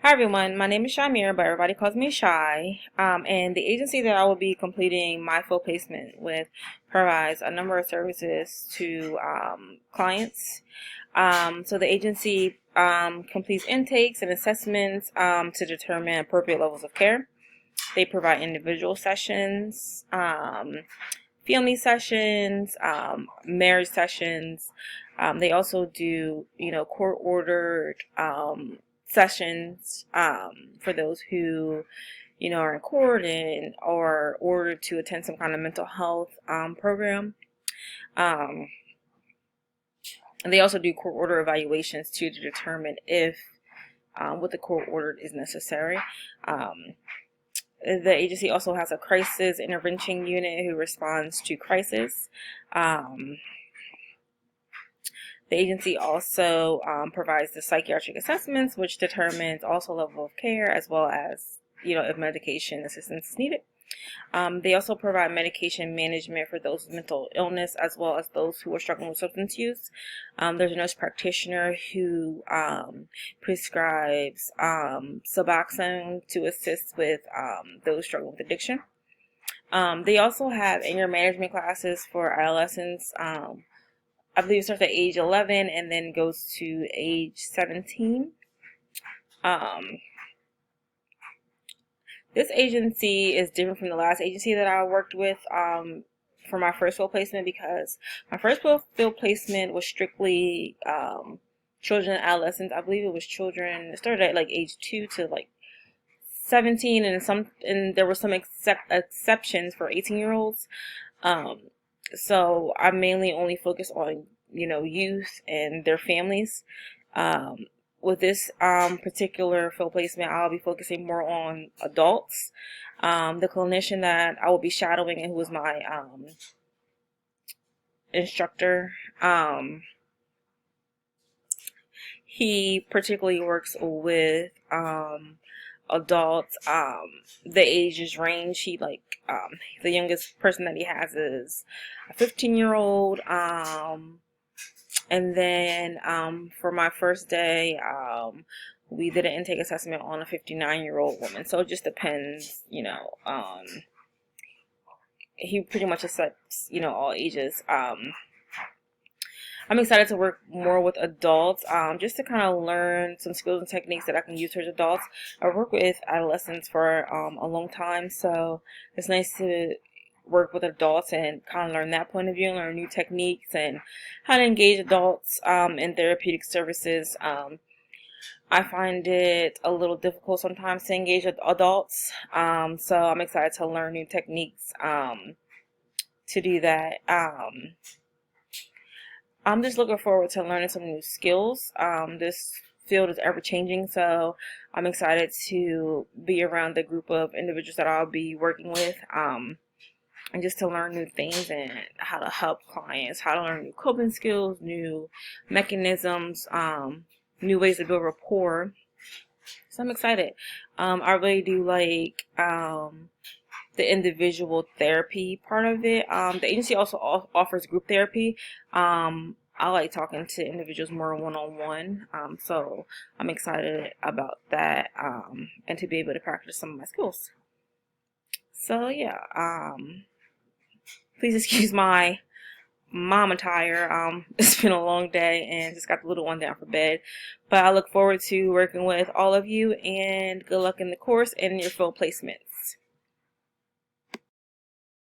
Hi everyone, my name is Shamir, but everybody calls me Shy. And the agency that I will be completing my full placement with provides a number of services to clients. So the agency completes intakes and assessments to determine appropriate levels of care. They provide individual sessions, family sessions, marriage sessions. They also do, court-ordered sessions for those who, are in court and are ordered to attend some kind of mental health program. Um, and they also do court order evaluations to determine if what the court ordered is necessary. The agency also has a crisis intervention unit who responds to crisis. The agency also provides the psychiatric assessments, which determines also level of care as well as, if medication assistance is needed. They also provide medication management for those with mental illness as well as those who are struggling with substance use. There's a nurse practitioner who prescribes Suboxone to assist with those struggling with addiction. They also have anger management classes for adolescents. I believe it starts at age 11 and then goes to age 17. This agency is different from the last agency that I worked with for my first field placement, because my first field placement was strictly children and adolescents. I believe it was children. It started at like age 2 to like 17, and there were some exceptions for 18-year-olds. So I mainly only focus on, youth and their families. With this particular field placement, I'll be focusing more on adults. The clinician that I will be shadowing and who was my instructor, he particularly works with adults. The ages range. The youngest person that he has is a 15-year-old. And then for my first day, we did an intake assessment on a 59-year-old woman. So it just depends, he pretty much accepts, all ages. I'm excited to work more with adults, just to kind of learn some skills and techniques that I can use towards adults. I work with adolescents for a long time, so it's nice to work with adults and kind of learn that point of view, learn new techniques and how to engage adults in therapeutic services. I find it a little difficult sometimes to engage with adults, so I'm excited to learn new techniques to do that. I'm just looking forward to learning some new skills. This field is ever changing, so I'm excited to be around the group of individuals that I'll be working with, and just to learn new things and how to help clients, how to learn new coping skills, new mechanisms, new ways to build rapport. So I'm excited. I really do like the individual therapy part of it. The agency also offers group therapy. I like talking to individuals more one-on-one, so I'm excited about that, and to be able to practice some of my skills. So yeah, please excuse my mom attire. It's been a long day and just got the little one down for bed, but I look forward to working with all of you, and good luck in the course and your full placements.